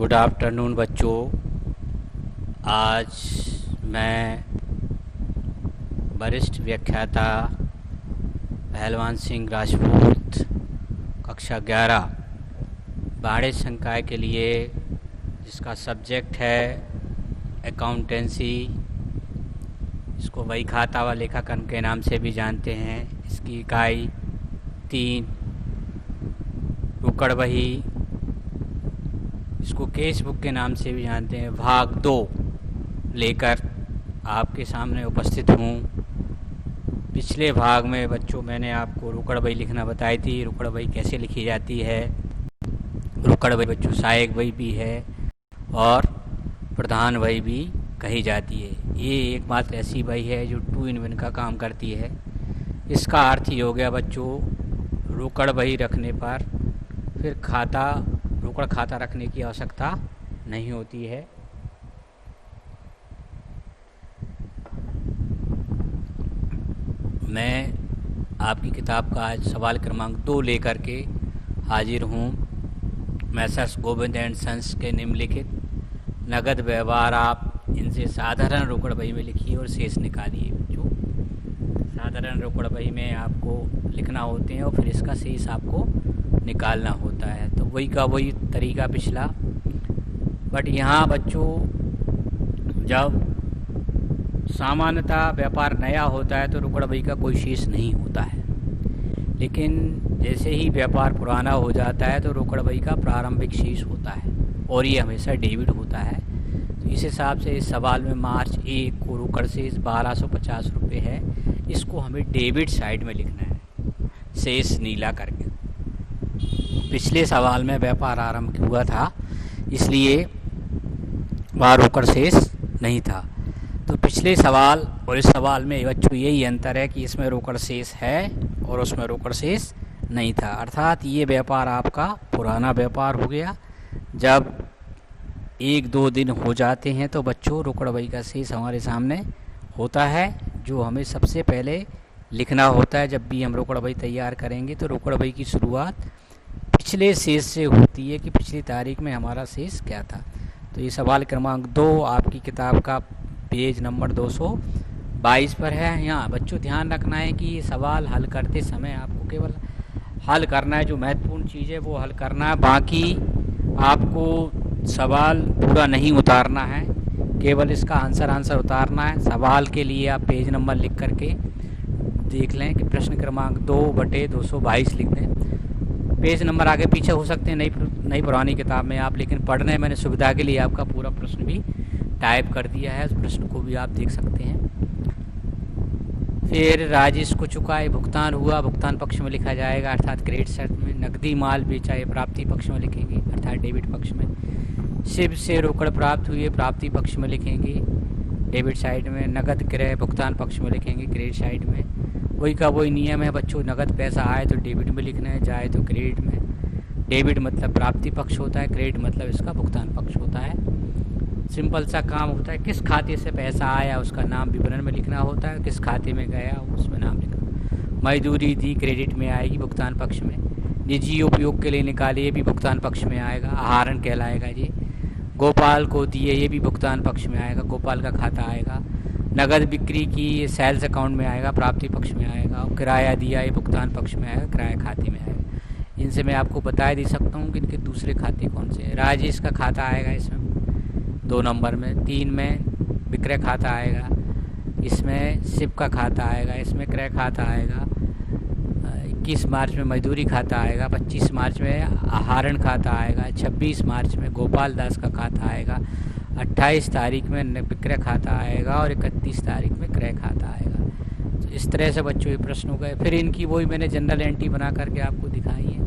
Good afternoon बच्चों। आज मैं वरिष्ठ व्याख्याता पहलवान सिंह राजपूत कक्षा 11 बाड़े संकाय के लिए, जिसका सब्जेक्ट है अकाउंटेंसी, इसको वही खाता व लेखांकन के नाम से भी जानते हैं। इसकी इकाई 3 रोकड़ बही, इसको केस बुक के नाम से भी जानते हैं, भाग 2 लेकर आपके सामने उपस्थित हूँ। पिछले भाग में बच्चों मैंने आपको रोकड़ बही लिखना बताई थी। रोकड़ बही कैसे लिखी जाती है। रोकड़ बही बच्चों सहायक बही भी है और प्रधान बही भी कही जाती है। ये एकमात्र ऐसी बही है जो 2 in 1 का काम करती है। इसका अर्थ ये हो गया बच्चों, रोकड़ बही रखने पर फिर रोकड़ खाता रखने की आवश्यकता नहीं होती है। मैं आपकी किताब का आज सवाल क्रमांक 2 लेकर के हाजिर हूँ। मैसर्स गोविंद एंड सन्स के निम्नलिखित नगद व्यवहार आप इनसे साधारण रोकड़ बही में लिखिए और शेष निकालिए। बच्चों साधारण रोकड़ बही में आपको लिखना होते हैं और फिर इसका शेष आपको निकालना होता है। तो वही का वही तरीका पिछला, बट यहाँ बच्चों जब सामान्यतः व्यापार नया होता है तो रोकड़ बही का कोई शेष नहीं होता है, लेकिन जैसे ही व्यापार पुराना हो जाता है तो रोकड़ बही का प्रारंभिक शेष होता है और ये हमेशा डेबिट होता है। तो इस हिसाब से इस सवाल में मार्च 1 को रोकड़ शेष 1250 रुपये है। इसको हमें डेबिट साइड में लिखना है, शेष नीला करके। पिछले सवाल में व्यापार आरंभ हुआ था, इसलिए वहाँ रोकड़ शेष नहीं था। तो पिछले सवाल और इस सवाल में बच्चों यही अंतर है कि इसमें रोकड़ शेष है और उसमें रोकड़ शेष नहीं था। अर्थात ये व्यापार आपका पुराना व्यापार हो गया। जब 1-2 दिन हो जाते हैं तो बच्चों रोकड़ बही का शेष हमारे सामने होता है, जो हमें सबसे पहले लिखना होता है। जब भी हम रोकड़ बही तैयार करेंगे तो रोकड़ बही की शुरुआत पिछले शेष से होती है कि पिछली तारीख में हमारा शेष क्या था। तो ये सवाल क्रमांक 2 आपकी किताब का पेज नंबर 222 पर है। यहाँ बच्चों ध्यान रखना है कि ये सवाल हल करते समय आपको केवल हल करना है, जो महत्वपूर्ण चीज़ है वो हल करना है। बाकी आपको सवाल पूरा नहीं उतारना है, केवल इसका आंसर उतारना है। सवाल के लिए आप पेज नंबर लिख करके देख लें कि प्रश्न क्रमांक 2/222 लिख दें। पेज नंबर आगे पीछे हो सकते हैं नई पुरानी किताब में आप, लेकिन पढ़ने मैंने सुविधा के लिए आपका पूरा प्रश्न भी टाइप कर दिया है। उस प्रश्न को भी आप देख सकते हैं। फिर राजेश को चुकाए भुगतान हुआ, भुगतान पक्ष में लिखा जाएगा अर्थात क्रेडिट साइड में। नकदी माल बेचा ये प्राप्ति पक्ष में लिखेंगे अर्थात डेबिट पक्ष में। शिव से रोकड़ प्राप्त हुई है प्राप्ति पक्ष में लिखेंगे डेबिट साइड में। नगद क्रय भुगतान पक्ष में लिखेंगे क्रेडिट साइड में। वही का वही नियम है बच्चों, नगद पैसा आए तो डेबिट में लिखना है, जाए तो क्रेडिट में। डेबिट मतलब प्राप्ति पक्ष होता है, क्रेडिट मतलब इसका भुगतान पक्ष होता है। सिंपल सा काम होता है, किस खाते से पैसा आया उसका नाम विवरण में लिखना होता है, किस खाते में गया उसमें नाम लिखना। मजदूरी दी क्रेडिट में आएगी भुगतान पक्ष में। निजी उपयोग के लिए निकाले ये भी भुगतान पक्ष में आएगा, आहरण कहलाएगा जी। गोपाल को दिए ये भी भुगतान पक्ष में आएगा, गोपाल का खाता आएगा। नगद बिक्री की ये सेल्स अकाउंट में आएगा, प्राप्ति पक्ष में आएगा। और किराया दिया ये भुगतान पक्ष में आएगा, किराया खाते में आएगा। इनसे मैं आपको बता दे सकता हूँ कि इनके दूसरे खाते कौन से हैं। राजेश का खाता आएगा इसमें 2 नंबर में। 3 में विक्रय खाता आएगा, इसमें शिव का खाता आएगा, इसमें क्रय खाता आएगा। 21 मार्च में मजदूरी खाता आएगा, 25 मार्च में आहरण खाता आएगा, 26 मार्च में गोपाल दास का खाता आएगा, 28 तारीख में विक्रय खाता आएगा और 31 तारीख में क्रय खाता आएगा। तो इस तरह से बच्चों ये प्रश्न हो गए। फिर इनकी वही मैंने जनरल एंट्री बना करके आपको दिखाई है।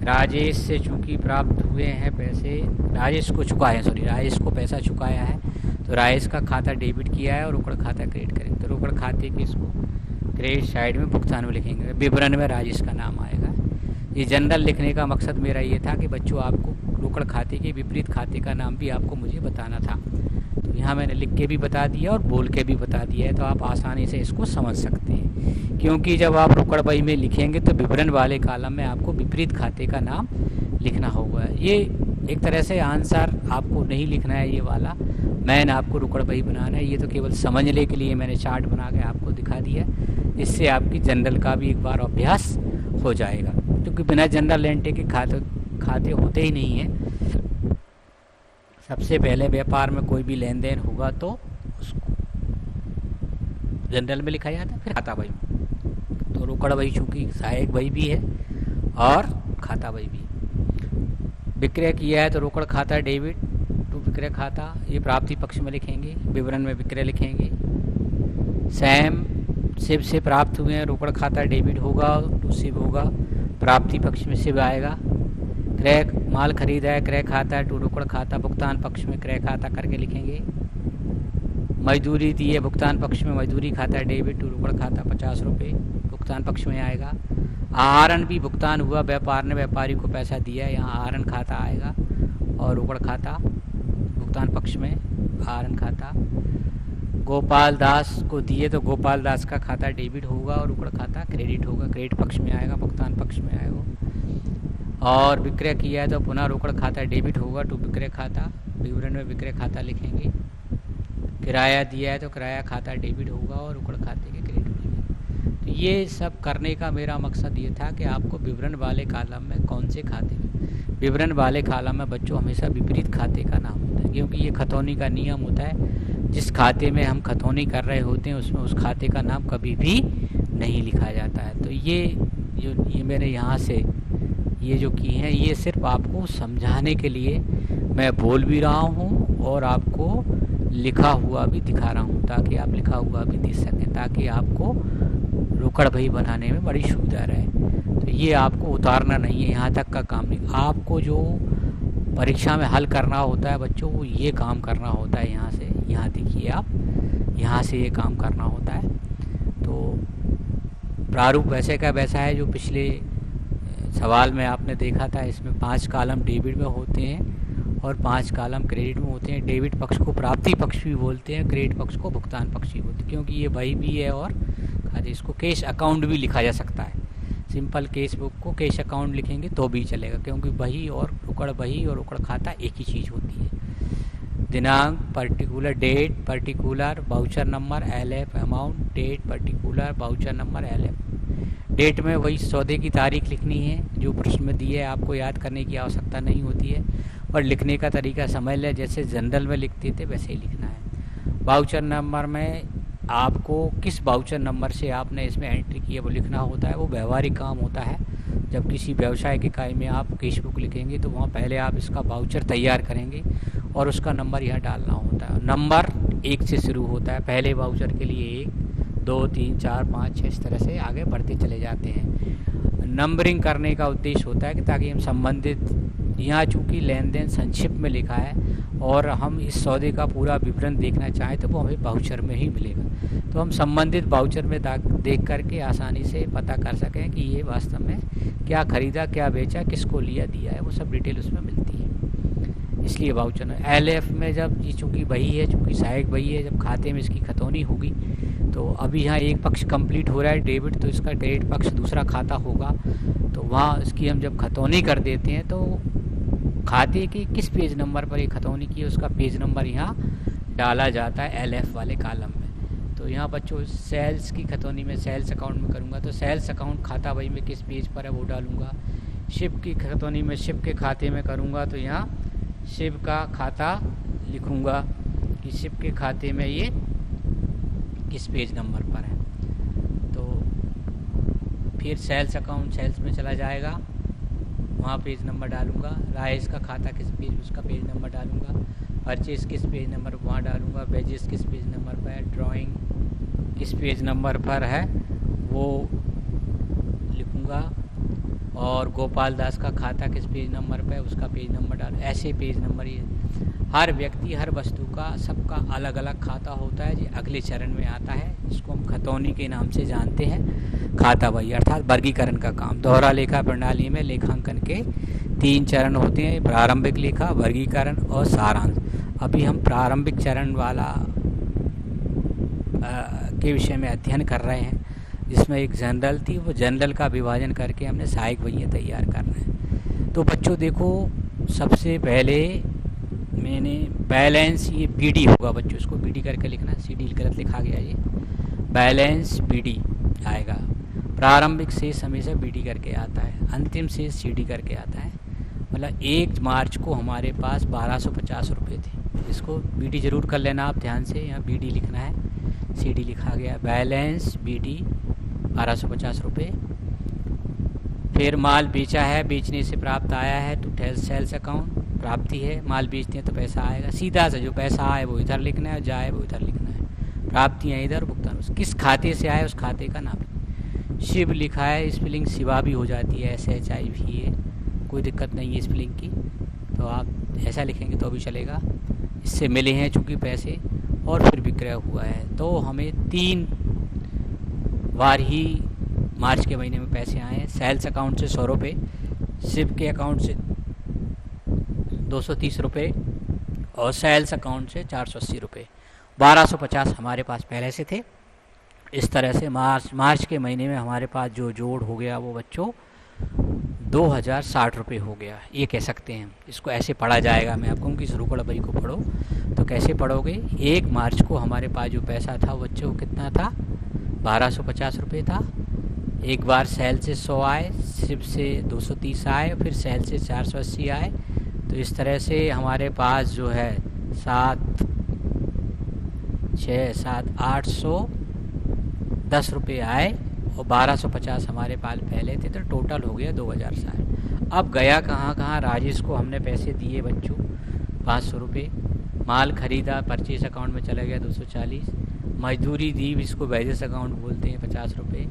राजेश से चूँकि प्राप्त हुए हैं पैसे, राजेश को पैसा चुकाया है तो राजेश का खाता डेबिट किया है और रोकड़ खाता क्रेडिट करेंगे। तो रोकड़ खाते के इसको क्रेडिट साइड में भुगतान में लिखेंगे, विवरण में राजेश का नाम आएगा। ये जनरल लिखने का मकसद मेरा ये था कि बच्चों आपको रोकड़ खाते के विपरीत खाते का नाम भी आपको मुझे बताना था। तो यहाँ मैंने लिख के भी बता दिया और बोल के भी बता दिया है, तो आप आसानी से इसको समझ सकते हैं। क्योंकि जब आप रोकड़ बही में लिखेंगे तो विवरण वाले कॉलम में आपको विपरीत खाते का नाम लिखना होगा। ये एक तरह से आंसर आपको नहीं लिखना है ये वाला, मैन आपको रुकड़ बही बनाना है। ये तो केवल समझने के लिए मैंने चार्ट बना के आपको दिखा दिया, इससे आपकी जनरल का भी एक बार अभ्यास हो जाएगा, क्योंकि बिना जनरल एंट्री के खाते होते ही नहीं हैं। सबसे पहले व्यापार में कोई भी लेन देन होगा तो उसको जनरल में लिखा जाता है, फिर खाता बही में। तो रोकड़ बही चूँकि सहायक बही भी है और खाता बही भी है। विक्रय किया है तो रोकड़ खाता डेबिट टू विक्रय खाता, ये प्राप्ति पक्ष में लिखेंगे, विवरण में विक्रय लिखेंगे। सैम शिव से प्राप्त हुए हैं, रोकड़ खाता डेबिट होगा टू शिव होगा, प्राप्ति पक्ष में शिव आएगा। क्रय माल खरीदा है, क्रय खाता टू रोकड़ खाता, भुगतान पक्ष में क्रय खाता करके लिखेंगे। मजदूरी दी है, भुगतान पक्ष में मजदूरी खाता डेबिट टू रोकड़ खाता 50 रुपये, भुगतान पक्ष में आएगा। आहरण भी भुगतान हुआ, व्यापार ने व्यापारी को पैसा दिया, यहाँ आहरण खाता आएगा और रोकड़ खाता भुगतान पक्ष में आहरण खाता। गोपाल दास को दिए तो गोपाल दास का खाता डेबिट होगा और रोकड़ खाता क्रेडिट होगा, क्रेडिट पक्ष में आएगा, भुगतान पक्ष में आएगा। और विक्रय किया है तो पुनः रोकड़ खाता डेबिट होगा टू विक्रय खाता, विवरण में विक्रय खाता लिखेंगे। किराया दिया है तो किराया खाता डेबिट होगा और रोकड़ खाते के क्रेडिट होंगे। तो ये सब करने का मेरा मकसद ये था कि आपको विवरण वाले कॉलम में कौन से खाते में, विवरण वाले कॉलम में बच्चों हमेशा विपरीत खाते का नाम होता है, क्योंकि ये खतौनी का नियम होता है। जिस खाते में हम खतौनी कर रहे होते हैं उसमें उस खाते का नाम कभी भी नहीं लिखा जाता है। तो ये मैंने यहाँ से ये जो किए हैं ये सिर्फ आपको समझाने के लिए मैं बोल भी रहा हूँ और आपको लिखा हुआ भी दिखा रहा हूँ, ताकि आप लिखा हुआ भी देख सकें, ताकि आपको रोकड़ बही बनाने में बड़ी सुविधा रहे। तो ये आपको उतारना नहीं है, यहाँ तक का काम नहीं। आपको जो परीक्षा में हल करना होता है बच्चों, वो ये काम करना होता है। यहाँ से यहाँ देखिए आप, यहाँ से ये काम करना होता है। तो प्रारूप वैसे का वैसा है जो पिछले सवाल में आपने देखा था। इसमें 5 कॉलम डेबिट में होते हैं और 5 कॉलम क्रेडिट में होते हैं। डेबिट पक्ष को प्राप्ति पक्ष भी बोलते हैं, क्रेडिट पक्ष को भुगतान पक्ष भी बोलते हैं, क्योंकि ये बही भी है और खाते। इसको कैश अकाउंट भी लिखा जा सकता है। सिंपल केस बुक को कैश अकाउंट लिखेंगे तो भी चलेगा, क्योंकि बही और रोकड़ बही और रोकड़ खाता एक ही चीज़ होती है। दिनांक, particular date, particular voucher number, LF amount, date, particular voucher number, LF। Date में वही सौदे की तारीख लिखनी है जो प्रश्न में दी है, आपको याद करने की आवश्यकता नहीं होती है, और लिखने का तरीका समझ लें, जैसे जनरल में लिखते थे वैसे ही लिखना है। वाउचर नंबर में आपको किस वाउचर नंबर से आपने इसमें एंट्री की है वो लिखना होता है। वो व्यवहारिक काम होता है। जब किसी व्यवसाय की इकाई में आप कैश बुक लिखेंगे तो वहाँ पहले आप इसका वाउचर तैयार करेंगे और उसका नंबर यहाँ डालना होता है। नंबर 1 से शुरू होता है, पहले वाउचर के लिए 1, 2, 3, 4, 5, 6 इस तरह से आगे बढ़ते चले जाते हैं। नंबरिंग करने का उद्देश्य होता है कि ताकि हम संबंधित, यहाँ चूँकि लेन देन संक्षिप्त में लिखा है और हम इस सौदे का पूरा विवरण देखना चाहें तो वो हमें वाउचर में ही मिलेगा, तो हम संबंधित वाउचर में देख करके आसानी से पता कर सकें कि ये वास्तव में क्या खरीदा, क्या बेचा, किसको लिया, दिया है, वो सब डिटेल उसमें मिलती है। इसलिए वाउचर में LF में जब ये चूँकि बही है, चूँकि सहायक बही है, जब खाते में इसकी खतौनी होगी तो अभी यहाँ एक पक्ष कंप्लीट हो रहा है डेबिट, तो इसका क्रेडिट पक्ष दूसरा खाता होगा। तो वहाँ इसकी हम जब खतौनी कर देते हैं तो खाते के किस पेज नंबर पर ये खतौनी की है उसका पेज नंबर यहाँ डाला जाता है LF वाले कॉलम में। तो यहाँ बच्चों सेल्स की खतौनी में सेल्स अकाउंट में करूँगा तो सेल्स अकाउंट खाता बही में किस पेज पर है वो डालूँगा। शिप की खतौनी में शिप के खाते में करूँगा तो यहाँ शिप का खाता लिखूँगा कि शिप के खाते में ये किस पेज नंबर पर है। तो फिर सेल्स अकाउंट सेल्स में चला जाएगा, वहाँ पेज नंबर डालूँगा। राइस का खाता किस पेज, उसका पेज नंबर डालूँगा। परचेज किस पेज नंबर वहाँ डालूँगा। वेजेस किस पेज नंबर पर है। ड्राइंग किस पेज नंबर पर है वो लिखूँगा। और गोपाल दास का खाता किस पेज नंबर पर है उसका पेज नंबर डाल। ऐसे पेज नंबर ये हर व्यक्ति हर वस्तु का सबका अलग अलग खाता होता है, जो अगले चरण में आता है, जिसको हम खतौनी के नाम से जानते हैं। खाता बही अर्थात वर्गीकरण का काम। दोहरा लेखा प्रणाली में लेखांकन के 3 चरण होते हैं, प्रारंभिक लेखा, वर्गीकरण और सारांश। अभी हम प्रारंभिक चरण वाला के विषय में अध्ययन कर रहे हैं, जिसमें एक जनरल थी, वो जनरल का विभाजन करके हमने सहायक बहियाँ तैयार कर रहे हैं। तो बच्चों देखो सबसे पहले मैंने बैलेंस, ये बीडी होगा बच्चों, इसको बीडी करके लिखना, सीडी गलत लिखा गया, ये बैलेंस बीडी आएगा। प्रारंभिक शेष हमेशा बीडी करके आता है, अंतिम शेष सीडी करके आता है। मतलब 1 मार्च को हमारे पास 1250 रुपये थे। इसको बीडी जरूर कर लेना आप ध्यान से, यहाँ बीडी लिखना है, सीडी लिखा गया। बैलेंस बीडी 1250 रुपये। फिर माल बेचा है, बेचने से प्राप्त आया है तो सेल्स अकाउंट, प्राप्ति है, माल बेचते हैं तो पैसा आएगा। सीधा सा जो पैसा आए वो इधर लिखना है, जाए वो इधर लिखना है। प्राप्तियाँ इधर, भुगतान किस खाते से आए उस खाते का नाम। शिव लिखा है, स्पेलिंग शिवा भी हो जाती है, SHIV है, कोई दिक्कत नहीं है स्पेलिंग की, तो आप ऐसा लिखेंगे तो भी चलेगा। इससे मिले हैं चूँकि पैसे, और फिर विक्रय हुआ है, तो हमें 3 बार ही मार्च के महीने में पैसे आए हैं। सेल्स अकाउंट से 100 रुपये, शिव के अकाउंट से 230 रुपये और सेल्स अकाउंट से 480 रुपये। 1250 हमारे पास पहले से थे। इस तरह से मार्च के महीने में हमारे पास जो जोड़ हो गया वो बच्चों 2060 रुपये हो गया, ये कह सकते हैं। इसको ऐसे पढ़ा जाएगा, मैं आपको कि रुकड़ बई को पढ़ो तो कैसे पढ़ोगे। 1 मार्च को हमारे पास जो पैसा था बच्चों कितना था, 1250 रुपये था। एक बार सेल से 100 आए, शिव से 230 आए, फिर सेल से 480 आए। तो इस तरह से हमारे पास जो है 7, 6, 7, 810 रुपये आए और 1250 हमारे पास पहले थे, तो टोटल हो गया 2060। अब गया कहाँ कहाँ, राजेश को हमने पैसे दिए बच्चों 500 रुपये, माल खरीदा परचेज अकाउंट में चला गया 240, मजदूरी दी, इसको वेजेस अकाउंट बोलते हैं 50 रुपये,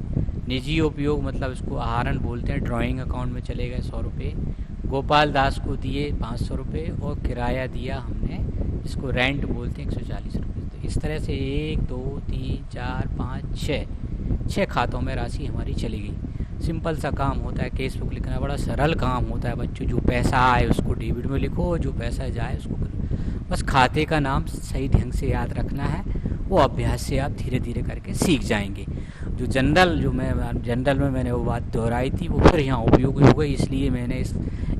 निजी उपयोग मतलब इसको आहरण बोलते हैं, ड्राइंग अकाउंट में चले गए 100 रुपये, गोपाल दास को दिए 500 रुपये और किराया दिया हमने, इसको रेंट बोलते हैं 140 रुपये। तो इस तरह से 1, 2, 3, 4, 5, 6 खातों में राशि हमारी चली गई। सिंपल सा काम होता है, केस बुक लिखना बड़ा सरल काम होता है बच्चों। जो पैसा आए उसको डेबिट में लिखो, जो पैसा जाए उसको करो। बस खाते का नाम सही ढंग से याद रखना है, वो अभ्यास से आप धीरे धीरे करके सीख जाएंगे। जो जनरल में मैंने वो बात दोहराई थी वो फिर यहाँ उपयोगी हो गई, इसलिए मैंने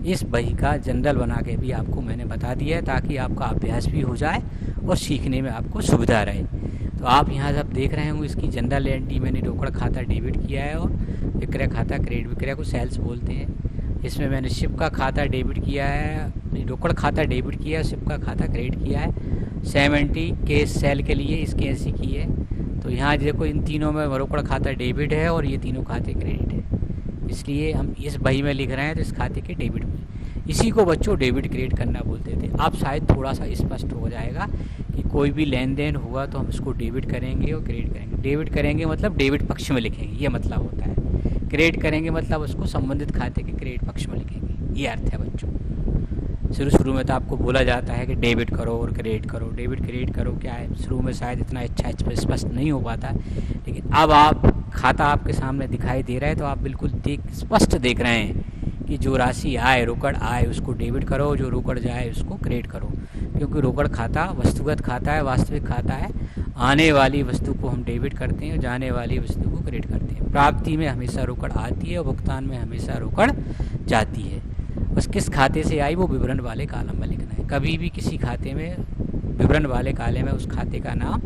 इस बही का जनरल बना के भी आपको मैंने बता दिया है, ताकि आपका अभ्यास भी हो जाए और सीखने में आपको सुविधा रहे। तो आप यहाँ जब देख रहे होंगे इसकी जनरल एंट्री मैंने रोकड़ खाता डेबिट किया है और विक्रय खाता क्रेडिट, विक्रय को सेल्स बोलते हैं। इसमें मैंने शिव का खाता डेबिट किया है, रोकड़ खाता डेबिट किया है, शिव का खाता क्रेडिट किया है। 70 के सेल के लिए इसकी ऐसी की है। तो यहाँ देखो इन तीनों में रोकड़ खाता डेबिट है और ये तीनों खाते क्रेडिट है, इसलिए हम इस बही में लिख रहे हैं तो इस खाते के डेबिट में। इसी को बच्चों डेबिट क्रेडिट करना बोलते थे। अब शायद थोड़ा सा स्पष्ट हो जाएगा कि कोई भी लेन देन हुआ तो हम इसको डेबिट करेंगे और क्रेडिट करेंगे। डेबिट करेंगे मतलब डेबिट पक्ष में लिखेंगे, ये मतलब होता है। क्रेडिट करेंगे मतलब उसको संबंधित खाते के क्रेडिट पक्ष में लिखेंगे, ये अर्थ है बच्चों। शुरू में तो आपको बोला जाता है कि डेबिट करो और क्रेडिट करो, डेबिट क्रेडिट करो, क्या है शुरू में शायद इतना अच्छा स्पष्ट नहीं हो पाता, लेकिन अब आप खाता आपके सामने दिखाई दे रहा है तो आप बिल्कुल स्पष्ट देख रहे हैं कि जो राशि आए, रोकड़ आए, उसको डेबिट करो, जो रोकड़ जाए उसको क्रेडिट करो। क्योंकि रोकड़ खाता वस्तुगत खाता है, वास्तविक खाता है। आने वाली वस्तु को हम डेबिट करते हैं और जाने वाली वस्तु को क्रेडिट करते हैं। प्राप्ति में हमेशा रोकड़ आती है और भुगतान में हमेशा रोकड़ जाती है। बस किस खाते से आई वो विवरण वाले कॉलम में लिखना है। कभी भी किसी खाते में विवरण वाले कॉलम में उस खाते का नाम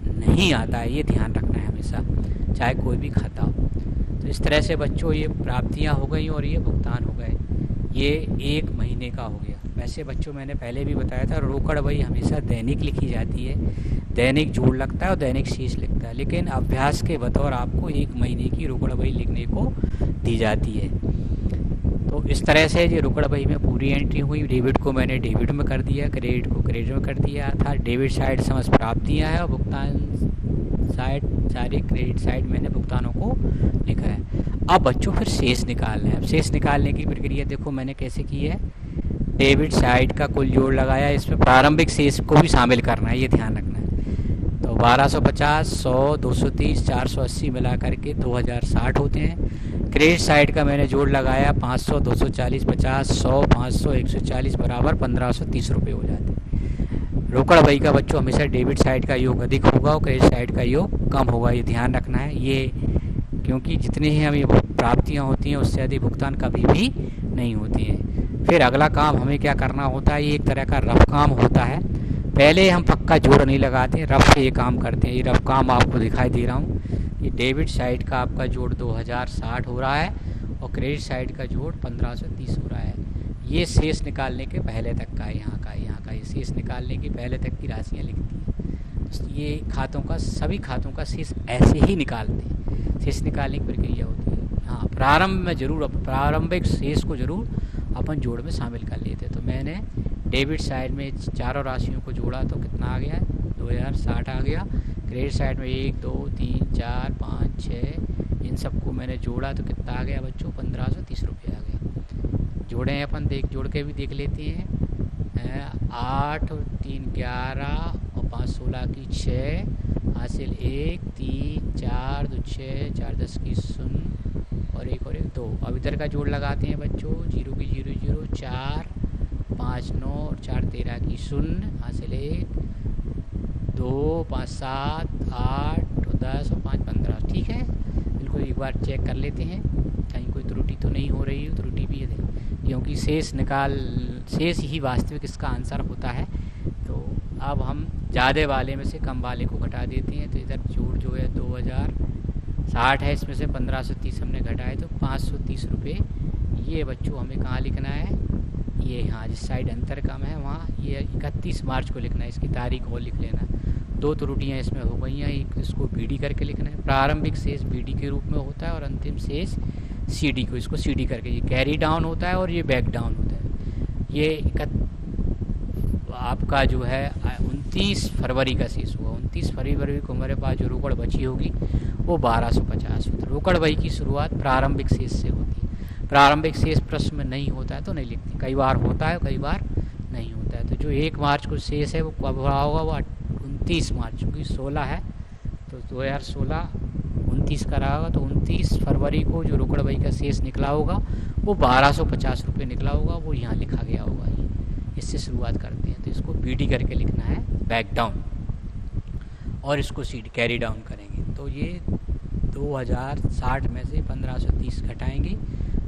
नहीं आता है, ये ध्यान रखना है हमेशा, चाहे कोई भी खाता हो। तो इस तरह से बच्चों ये प्राप्तियां हो गई और ये भुगतान हो गए। ये 1 महीने का हो गया। वैसे बच्चों मैंने पहले भी बताया था रोकड़ बही हमेशा दैनिक लिखी जाती है, दैनिक जोड़ लगता है और दैनिक शेष लिखता है, लेकिन अभ्यास के बतौर आपको 1 महीने की रोकड़ बही लिखने को दी जाती है। तो इस तरह से ये रोकड़ बही में पूरी एंट्री हुई। डेबिट को मैंने डेबिट में कर दिया, क्रेडिट को क्रेडिट में कर दिया, अर्थात डेबिट साइड समझ प्राप्तियाँ है और भुगतान साइड सारे क्रेडिट साइड मैंने भुगतानों को लिखा है। अब बच्चों फिर शेष निकालना है। अब शेष निकालने की प्रक्रिया देखो मैंने कैसे की है। डेबिट साइड का कुल जोड़ लगाया, इसमें प्रारंभिक शेष को भी शामिल करना है, ये ध्यान रखना है। तो 1250, 100, 230, 480 मिला करके 2060 होते हैं। क्रेडिट साइड का मैंने जोड़ लगाया 500, 240, 50, 100, 500, 140 बराबर 1530 रुपये हो जाते हैं। रोकड़ बही का बच्चों हमेशा डेबिट साइड का योग अधिक होगा और क्रेडिट साइड का योग कम होगा, ये ध्यान रखना है। ये क्योंकि जितनी ही हमें प्राप्तियाँ होती हैं उससे अधिक भुगतान कभी भी नहीं होती हैं। फिर अगला काम हमें क्या करना होता है, ये एक तरह का रफ काम होता है। पहले हम पक्का जोड़ नहीं लगाते, रफ ये काम करते हैं। ये रफ काम आपको दिखाई दे रहा हूँ। ये डेबिट साइड का आपका जोड़ 2060 हो रहा है और क्रेडिट साइड का जोड़ 1530 हो रहा है। ये शेष निकालने के पहले तक का, यहाँ का ये शेष निकालने के पहले तक की राशियाँ लिखती हैं। तो ये खातों का, सभी खातों का शेष ऐसे ही निकालते हैं। शेष निकालने की प्रक्रिया होती है। हाँ, प्रारंभ में जरूर, प्रारंभिक शेष को जरूर अपन जोड़ में शामिल कर लेते। तो मैंने डेबिट साइड में चारों राशियों को जोड़ा तो कितना आ गया, 2060 आ गया। क्रेडिट साइड में 1 2 3 4 5 6 इन सबको मैंने जोड़ा तो कितना आ गया बच्चों, 1530 रुपये आ गया। जोड़े हैं अपन, जोड़ के भी देख लेते हैं। 8 और 3 11 और 5 16 की 6 हासिल 1 3 4 2 6 4 10 की 0 और 1 2। अब इधर का जोड़ लगाते हैं बच्चों, 0 की 0 0 4 5 9 और 4 13 की 0 हासिल 1 2 5 7 8 और 10 और 5 15। ठीक है, बिल्कुल एक बार चेक कर लेते हैं कहीं कोई त्रुटि तो नहीं हो रही है। त्रुटि भी है क्योंकि शेष ही वास्तविक इसका आंसर होता है। तो अब हम ज़्यादा वाले में से कम वाले को घटा देते हैं। तो इधर जोड़ जो है 2060 है, इसमें से 1530 हमने घटाए तो 530 रुपये। ये बच्चों हमें कहाँ लिखना है, ये यहाँ जिस साइड अंतर कम है वहाँ ये 31 मार्च को लिखना है। इसकी तारीख और लिख लेना। 2 त्रुटियाँ इसमें हो गई हैं, एक इसको बीडी करके लिखना है। प्रारंभिक शेष बीडी के रूप में होता है और अंतिम शेष सीडी को, इसको सीडी करके, ये कैरी डाउन होता है और ये बैक डाउन होता है। ये आपका जो है 29 फरवरी का शेष हुआ। 29 फरवरी को हमारे पास जो रोकड़ बची होगी वो 1250 होती है। रोकड़ बही की शुरुआत प्रारंभिक शेष से होती है। प्रारंभिक शेष प्रश्न में नहीं होता है तो नहीं लिखती, कई बार होता है कई बार नहीं होता है। तो जो 1 मार्च को शेष है वो कब रहा होगा, वो 29 मार्च, क्योंकि 16 है तो 2016 29 का रहा होगा। तो 29 फरवरी को जो रोकड़ बही का शेष निकला होगा वो 1250 रुपये निकला होगा, वो यहाँ लिखा गया होगा। इससे शुरुआत करते हैं। तो इसको बीडी करके लिखना है, बैक डाउन, और इसको सीडी कैरी डाउन करेंगे। तो ये 2060 में से 1530 घटाएंगे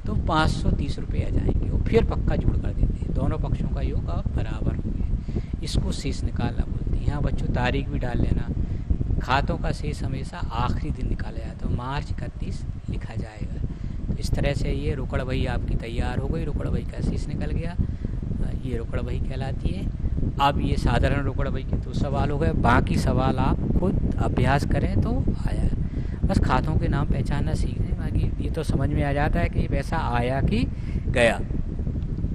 तो 530 रुपये आ जाएंगे और फिर पक्का जोड़ कर देते हैं। दोनों पक्षों का योग अब बराबर हो गया। इसको शेष निकालना बोलते हैं। यहाँ बच्चों तारीख भी डाल लेना। खातों का शेष हमेशा आखिरी दिन निकाला जाता है, तो मार्च 31 लिखा जाएगा। तो इस तरह से ये रोकड़ बही आपकी तैयार हो गई। रोकड़ बही का शेष निकल गया, ये रोकड़ बही कहलाती है। अब ये साधारण रोकड़ बही के 2 सवाल हो गए। बाकी सवाल आप खुद अभ्यास करें तो आया। बस खातों के नाम पहचानना सीख लें, बाकी ये तो समझ में आ जाता है कि पैसा आया कि गया।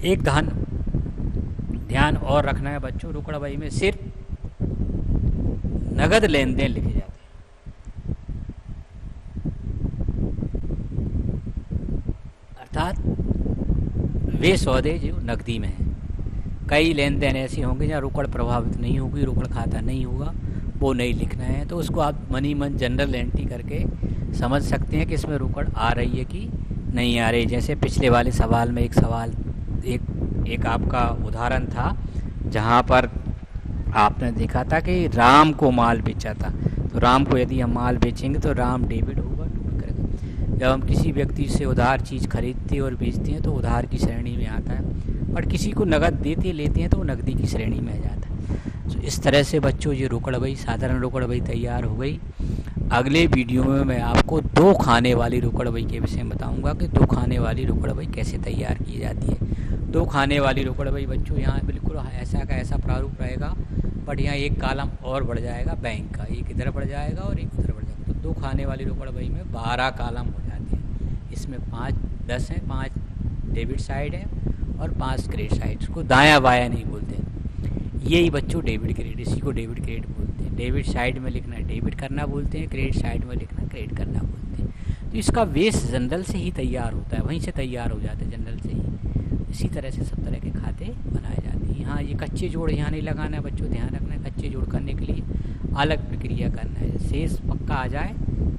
एक ध्यान और रखना है बच्चों, रोकड़ बही में सिर्फ नगद लेन देन लिखे जाते हैं, अर्थात वे सौदे जो नकदी में हैं। कई लेन देन ऐसे होंगे जहाँ रोकड़ प्रभावित नहीं होगी, रोकड़ खाता नहीं होगा, वो नहीं लिखना है। तो उसको आप मनी मन जनरल एंट्री करके समझ सकते हैं कि इसमें रोकड़ आ रही है कि नहीं आ रही। जैसे पिछले वाले सवाल में एक आपका उदाहरण था जहाँ पर आपने देखा था कि राम को माल बेचा था। तो राम को यदि हम माल बेचेंगे तो राम डेबिट होगा, टूट करेगा। जब हम किसी व्यक्ति से उधार चीज़ खरीदते और बेचते हैं तो उधार की श्रेणी में आता है, और किसी को नगद देते लेते हैं तो वो नकदी की श्रेणी में आ जाता है। तो इस तरह से बच्चों ये रोकड़ बही, साधारण रोकड़ बही तैयार हो गई। अगले वीडियो में मैं आपको 2 खाने वाली रोकड़ बही के विषय में बताऊँगा कि 2 खाने वाली रोकड़ बही कैसे तैयार की जाती है। 2 खाने वाली रोकड़ बही बच्चों यहाँ बिल्कुल ऐसा का ऐसा प्रारूप रहेगा, बट यहाँ एक कॉलम और बढ़ जाएगा बैंक का, एक इधर बढ़ जाएगा और एक उधर बढ़ जाएगा। तो 2 खाने वाली रोकड़ बही में 12 कॉलम हो जाते हैं। इसमें 10 हैं, 5 डेबिट साइड है और 5 क्रेडिट साइड। इसको दायां बायां नहीं बोलते, यही बच्चों डेबिट क्रेडिट, इसी को डेबिट क्रेडिट बोलते हैं। डेबिट साइड में लिखना डेबिट करना बोलते हैं, क्रेडिट साइड में लिखना क्रेडिट करना बोलते हैं। तो इसका बेस जनरल से ही तैयार होता है, वहीं से तैयार हो जाते हैं जनरल से ही। इसी तरह से सब तरह के खाते बनाए जाते हैं। यहाँ ये कच्चे जोड़ यहाँ नहीं लगाना है बच्चों, ध्यान रखना है। कच्चे जोड़ करने के लिए अलग प्रक्रिया करना है। शेष पक्का आ जाए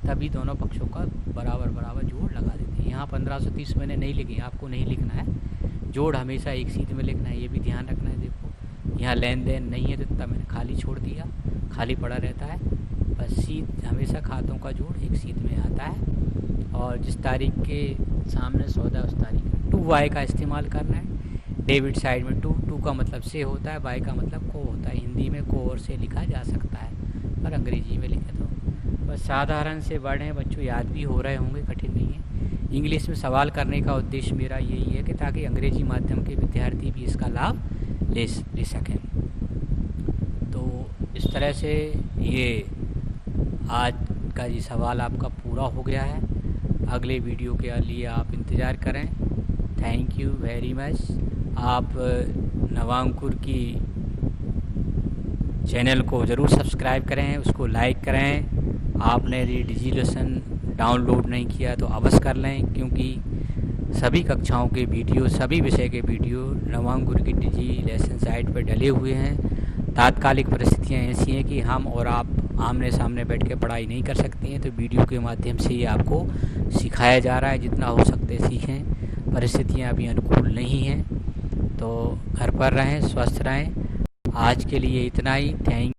तभी दोनों पक्षों का बराबर जोड़ लगा देते हैं। यहाँ 1530 मैंने नहीं लिखी, आपको नहीं लिखना है। जोड़ हमेशा एक सीध में लिखना है, ये भी ध्यान रखना है। देखो यहाँ लेन देन नहीं है तो इतना मैंने खाली छोड़ दिया, खाली पड़ा रहता है। बस सीध हमेशा खातों का जोड़ एक सीध में आता है, और जिस तारीख के सामने सौदा उस तारीख 2Y का इस्तेमाल करना है। डेविड साइड में टू, टू का मतलब से होता है, बाय का मतलब को होता है। हिंदी में को और से लिखा जा सकता है, पर अंग्रेजी में लिखे तो बस साधारण से वर्ड हैं बच्चों, याद भी हो रहे होंगे, कठिन नहीं है। इंग्लिश में सवाल करने का उद्देश्य मेरा यही है कि ताकि अंग्रेजी माध्यम के विद्यार्थी भी इसका लाभ ले सकें। तो इस तरह से ये आज का ये सवाल आपका पूरा हो गया है। अगले वीडियो के लिए आप इंतज़ार करें। Thank you very much. आप नवांकुर की चैनल को ज़रूर सब्सक्राइब करें, उसको लाइक करें। आपने डिजिलेशन डाउनलोड नहीं किया तो अवश्य कर लें, क्योंकि सभी कक्षाओं के वीडियो, सभी विषय के वीडियो नवांकुर की डिजिलेशन साइट पर डले हुए हैं। तात्कालिक परिस्थितियां ऐसी हैं कि हम और आप आमने सामने बैठ के पढ़ाई नहीं कर सकते हैं, तो वीडियो के माध्यम से ही आपको सिखाया जा रहा है। जितना हो सकते सीखें, परिस्थितियां अभी अनुकूल नहीं हैं, तो घर पर रहें, स्वस्थ रहें। आज के लिए इतना ही। थैंक